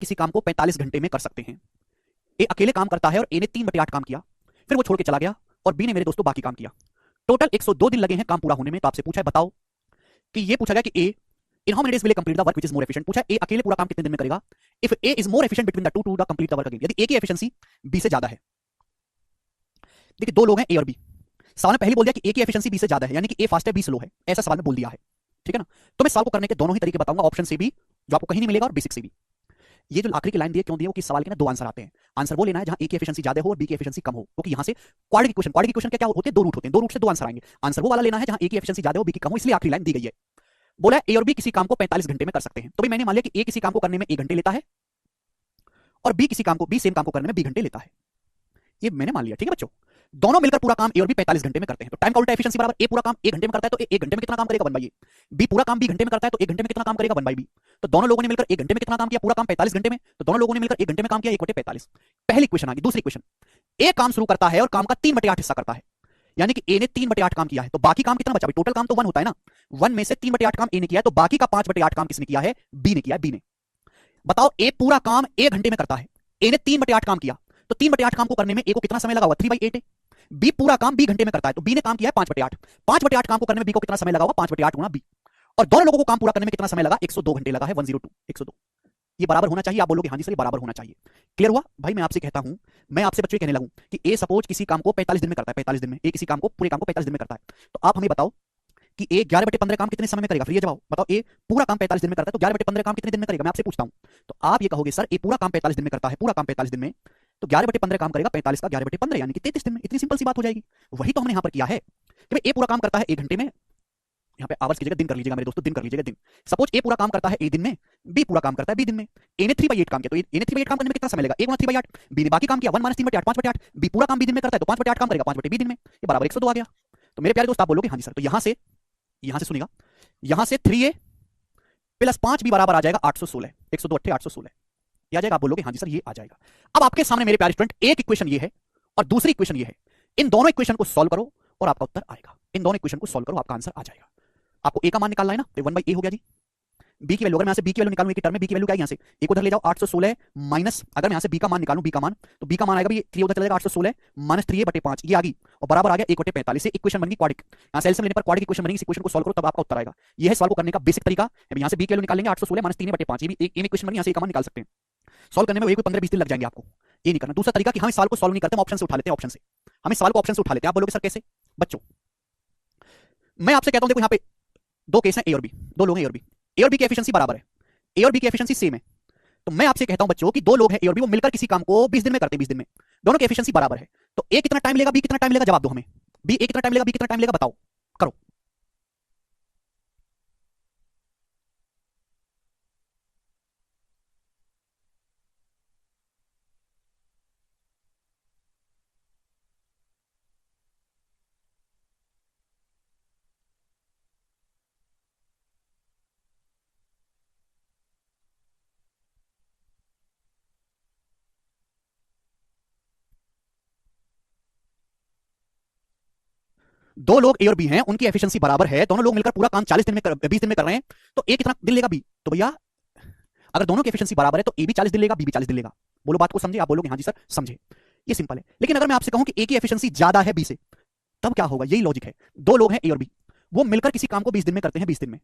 किसी काम को 45 घंटे में कर सकते हैं। ए अकेले काम करता है और ए ने 3/8 काम किया, फिर वो छोड़ के चला गया और बी ने मेरे दोस्तों बाकी काम किया। टोटल 102 दिन लगे हैं काम पूरा होने में। तो आपसे पूछा है बताओ कि ये पूछा गया कि A in how many days will complete the work which is more efficient. पूछा ए अकेले पूरा काम कितने दिन में करेगा। If A is more efficient between the two the complete the work again. यदि ए की एफिशिएंसी बी से ज्यादा है, देखिए दो लोग हैं ए और बी, सवाल में पहले बोल दिया कि ए की एफिशिएंसी बी से ज्यादा है, यानी कि ए फास्ट है बी स्लो है, ऐसा सवाल में बोल दिया है। ठीक है ना। तो मैं सवाल को करने के दोनों ही तरीके बताऊंगा, ऑप्शन से भी जो आपको कहीं नहीं मिलेगा और बेसिक से भी। ये जो आखिरी की लाइन दी है क्यों दी है, वो किस सवाल के ना दो आंसर आते हैं। आंसर वो लेना है जहां ए की एफिशिएंसी ज्यादा हो और बी की एफिशिएंसी कम हो, क्योंकि यहां से क्वाड्रेटिक क्वेश्चन क्या होते हैं, दो रूट होते हैं, दो रूट से दो आंसर आएंगे। आंसर वो वाला लेना है जहां ए की एफिशिएंसी ज्यादा हो बी की कम हो, इसलिए आखिरी लाइन दी गई है। बोला ए और बी किसी काम को 45 घंटे में कर सकते हैं। तो भी मैंने मान लिया कि ए किसी काम को करने में 1 घंटे लेता है और बी किसी काम को बी सेम काम को करने में 2 घंटे लेता है। ये मैंने मान लिया। ठीक है बच्चों, दोनों मिलकर पूरा काम ए और बी 45 घंटे में करते हैं। तो टाइम का उल्टा एफिशिएंसी बराबर ए पूरा काम 1 घंटे में करता है तो ए 1 घंटे में कितना काम करेगा 1/ए। बी पूरा काम 2 घंटे में करता है तो 1 घंटे में कितना काम करेगा 1/बी। तो दोनों लोगों ने मिलकर 1 घंटे में कितना काम किया, पूरा काम 45 घंटे में, तो दोनों लोगों ने मिलकर 1 घंटे में काम किया 1/45। पहली क्वेश्चन आ गई। दूसरी क्वेश्चन, ए काम शुरू करता है और काम का 3/8 हिस्सा करता है, यानी कि ए ने 3/8 काम किया है, तो बाकी काम कितना बचा भाई, टोटल काम तो 1 होता है ना, 1 में से 3/8 काम ए ने किया है, तो बाकी का 5/8 काम किसने किया है, बी ने किया है, बी ने। बताओ ए पूरा काम 1 घंटे में करता है, ए ने 3/8 काम किया, तो 3/8 काम को करने में ए को कितना समय लगा हुआ 3/8 है। बी पूरा काम बी घंटे में करता है, तो बी ने काम किया है 5/8, 5/8 काम को करने में बी को कितना समय लगा हुआ 5/8 गुणा बी, और दोनों लोगों को काम पूरा करने में कितना समय लगा 102 घंटे लगा है, 102 102। ये बराबर होना चाहिए। आप बोलोगे हाँ जी सर ये बराबर होना चाहिए। क्लियर हुआ भाई। मैं आपसे कहता हूं, मैं आपसे बच्चों कहने लगूं कि ए सपोज किसी काम को 45 दिन में करता है, 45 दिन में ए किसी काम को पूरे काम को 45 दिन में करता है, तो आप हमें बताओ कि ए 11/15 काम कितने समय में करेगा। फिर ये जवाब बताओ, ए पूरा काम 45 दिन में करता है तो 11/15 काम कितने दिन में करेगा। मैं आपसे पूछता हूं, तो आप ये कहोगे सर ए पूरा काम 45 दिन में करता है, पूरा काम 45 दिन में, तो 11/15 काम करेगा, 45 का 11/15 यानी कि 33 दिन में। इतनी सिंपल सी बात हो जाएगी। वही तो हमने यहां पर किया है कि भाई ए पूरा काम करता है 1 घंटे में, यहाँ पे आवर्स की जगह दिन कर लीजिएगा मेरे दोस्तों, दिन कर लीजिएगा दिन। सपोज ए पूरा काम करता है ए दिन में, बी पूरा काम करता है बी दिन में। ए ने 3/8 काम किया, तो ए ने 3/8 काम करने में कितना समय लगेगा, 1 गुणा 3/8। बी ने बाकी काम किया 1 - 3/8 5/8। बी पूरा काम बी दिन में करता है तो 5/8 काम करेगा 5/बी दिन में, ये बराबर 102 आ गया। तो मेरे प्यारे दोस्त आप बोलोगे हाँ जी सर, तो यहां से सुनिएगा, यहां से 3a + 5b बराबर आ जाएगा 816, 102 8 816 ये आ जाएगा। आप बोलोगे हाँ जी सर ये आ जाएगा। अब आपके सामने मेरे प्यारे स्टूडेंट एक इक्वेशन ये है और दूसरी इक्वेशन ये है, इन दोनों इक्वेशन को सॉल्व करो और आपका उत्तर आएगा। इन दोनों इक्वेशन को सॉल्व करो, आपका आंसर आ जाएगा। आपको ए का मान निकालना है ना, तो 1/a हो गया जी। बी की वैल्यू, अगर मैं यहां से बी की वैल्यू निकालूं, एक टर्म में बी की वैल्यू क्या है, यहां से एक उधर ले जाओ 816 माइनस, अगर मैं यहां से बी का मान निकालूं, बी का मान, तो बी का मान आएगा भी 3 उधर चला जाएगा 816 माइनस 3a/5 ये आ गई और बराबर आ गया 1/45 से इक्वेशन बन गई क्वाड्रिक। यहां से एलसीएम लेने पर क्वाड्रिक इक्वेशन बनेगी। इस इक्वेशन को सॉल्व करो तब आपका उत्तर आएगा। ये है सवाल को करने का बेसिक तरीका। यहां से बी की वैल्यू निकालेंगे 816 माइनस 3a/5, ये भी एक इक्वेशन बनी, यहां से एक मान निकाल सकते हैं। सॉल्व करने में वही कोई 15-20 दिन लग जाएंगे आपको, ये नहीं करना। दूसरा तरीका कि हम इस सवाल को सॉल्व नहीं करते, हम ऑप्शन से उठा लेते हैं, ऑप्शन से हम इस सवाल को ऑप्शन से उठा लेते हैं। आप बोलोगे सर कैसे बच्चों, मैं आपसे कहता हूं देखो यहां पे दो केस हैं ए और बी, दो लोग हैं ए और बी, ए और बी की एफिशिएंसी बराबर है, ए और बी की एफिशिएंसी सेम है। तो मैं आपसे कहता हूं बच्चों कि दो लोग हैं ए और बी, वो मिलकर किसी काम को 20 दिन में करते हैं, 20 दिन में, दोनों की एफिशिएंसी बराबर है, तो ए कितना टाइम लेगा बी कितना टाइम लेगा, जवाब दो हमें। बी ए कितना टाइम लेगा बी कितना टाइम लेगा, बताओ करो। दो लोग ए और बी हैं, उनकी एफिशिएंसी बराबर है, दोनों लोग मिलकर पूरा काम 40 दिन में 20 दिन में कर रहे हैं, तो ए कितना दिन लेगा बी, तो भैया अगर दोनों की एफिशिएंसी बराबर है तो ए भी 40 दिन लेगा बी भी 40 दिन लेगा। बोलो बात को समझे। आप बोलोगे हाँ जी सर समझे, ये सिंपल है। लेकिन अगर मैं आपसे कहूं कि ए की एफिशिएंसी ज्यादा है बी से, तब क्या होगा, यही लॉजिक है। दो लोग हैं ए और बी, वो मिलकर किसी काम को 20 दिन में करते हैं, 20 दिन में।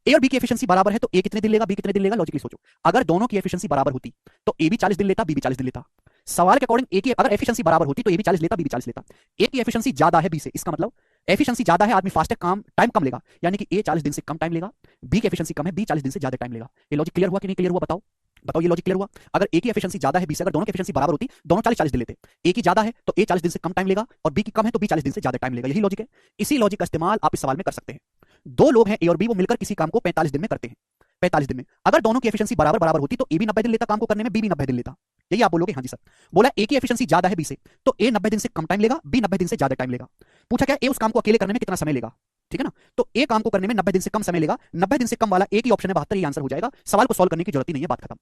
ए और बी की एफिशिएंसी बराबर है तो ए कितने दिन लेगा बी कितने दिन लेगा, लॉजिकली सोचो। अगर दोनों की एफिशिएंसी बराबर होती तो ए भी 40 दिन लेता बी भी 40 दिन लेता। सवाल के अकॉर्डिंग ए की अगर एफिशिएंसी बराबर होती तो ए भी 40 लेता बी भी 40 लेता। ए की एफिशिएंसी ज्यादा है बी से, इसका मतलब एफिशिएंसी ज्यादा है, आदमी फास्ट है, काम टाइम कम लेगा, यानी कि ए 40 दिन से कम टाइम लेगा, बी की एफिशिएंसी कम है, बी 40 दिन से ज्यादा टाइम लेगा। ये लॉजिक क्लियर हुआ कि नहीं क्लियर हुआ, बताओ बताओ, ये लॉजिक क्लियर हुआ। अगर ए की एफिशिएंसी ज्यादा है बी से, अगर दोनों की एफिशिएंसी बराबर होती दोनों 40-40 दिन लेते, ए की ज्यादा है तो ए 40 दिन से कम टाइम लेगा और बी की कम है तो बी 40 दिन से ज्यादा टाइम लेगा, यही लॉजिक है। इसी लॉजिक का इस्तेमाल आप इस सवाल में कर सकते हैं। दो लोग हैं ए और बी, वो मिलकर किसी काम को 45 दिन में करते हैं, 45 दिन में। अगर दोनों की एफिशिएंसी बराबर बराबर होती तो ए भी 90 दिन लेता काम को करने में, बी भी 90 दिन लेता। यही आप बोलोगे हाँ जी सर। बोला ए की एफिशिएंसी ज्यादा है बी से, तो ए 90 दिन से कम टाइम लेगा, बी 90 दिन से ज्यादा टाइम लेगा। पूछा क्या ए उस काम को अकेले करने में कितना समय लेगा, ठीक है ना। तो ए काम को करने में 90 दिन से कम समय लेगा, 90 दिन से कम वाला ए की ऑप्शन है 72, ये आंसर हो जाएगा। सवाल को सॉल्व करने की जरूरत ही नहीं है, बात खत्म।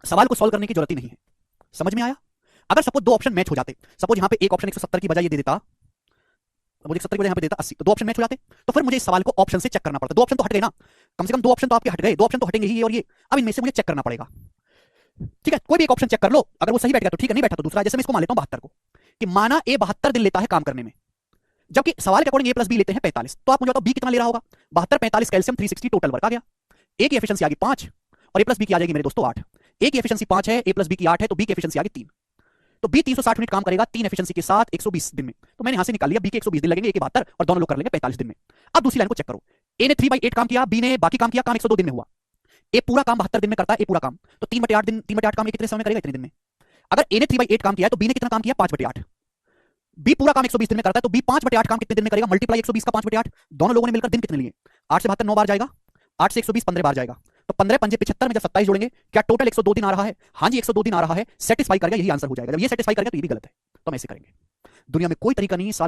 सवाल को सॉल्व करने की जरूरत ही नहीं है, समझ में आया। अगर सपोज दो ऑप्शन मैच हो जाते, सपोज यहां पे एक ऑप्शन 170 की बजाय ये दे देता मुझे 70 की वजह यहाँ पे देता 80, तो दो ऑप्शन मैच हो जाते। तो फिर मुझे इस सवाल को ऑप्शन से चेक करना पड़ता। दो ऑप्शन तो हट गए ना, कम से कम दो ऑप्शन तो आपके हट गए, दो ऑप्शन तो हटेंगे ही, ये और ये। अब इनमें से मुझे चेक करना पड़ेगा। ठीक है, कोई भी एक ऑप्शन चेक कर लो, अगर वो सही बैठ गया तो ठीक है, नहीं बैठा तो दूसरा। जैसे मैं इसको मान लेता हूँ 72 को, कि माना ए 72 दिन लेता है काम करने में, जबकि सवाल के अकॉर्डिंग ए प्लस बी लेते हैं 45। तो आप मुझे बताओ बी कितना ले रहा होगा? 72 45 कैल्शियम 360 टोटल वर्क आ गया। ए की एफिशिएंसी आ गई 5 और ए प्लस बी की आ जाएगी मेरे दोस्तों 8। ए की एफिशिएंसी 5 है, ए प्लस बी की 8 है, तो बी की एफिशिएंसी आ गई 3। तो बी 360 मिनट काम करेगा 3 एफिशिएंसी के साथ 120 दिन में। तो मैंने यहां से निकाल लिया बी के 120 दिन लगेंगे, ए के 72, और दोनों लोग कर लेंगे 45 दिन में। अब दूसरी लाइन को चेक करो, ए ने 3/8 काम किया, बी ने बाकी काम किया, काम 102 दिन में हुआ। ए पूरा काम 72 दिन में करता है, ए पूरा काम, तो 3/8 दिन, 3/8 काम ए कितने समय में करेगा? इतने दिन में। अगर ए ने 3/8 काम किया है तो बी ने कितना काम किया? 5/8। बी पूरा काम 120 दिन में करता है, तो बी 5/8 काम कितने दिन में करेगा? मल्टीप्लाई 120 का 5/8। दोनों लोगों ने मिलकर दिन कितने लिए? 8 से 72 9 बार जाएगा, 8 से 120 15 बार जाएगा, तो 15 पंजे 75 में जब 27 जोड़ेंगे, क्या टोटल 102 दिन आ रहा है? हाँ जी 102 दिन आ रहा है, सेटिस्फाई करेगा, यही आंसर हो जाएगा। जब ये सेटिस्फाई करेगा तो ये भी गलत है, तो हम ऐसे करेंगे। दुनिया में कोई तरीका नहीं है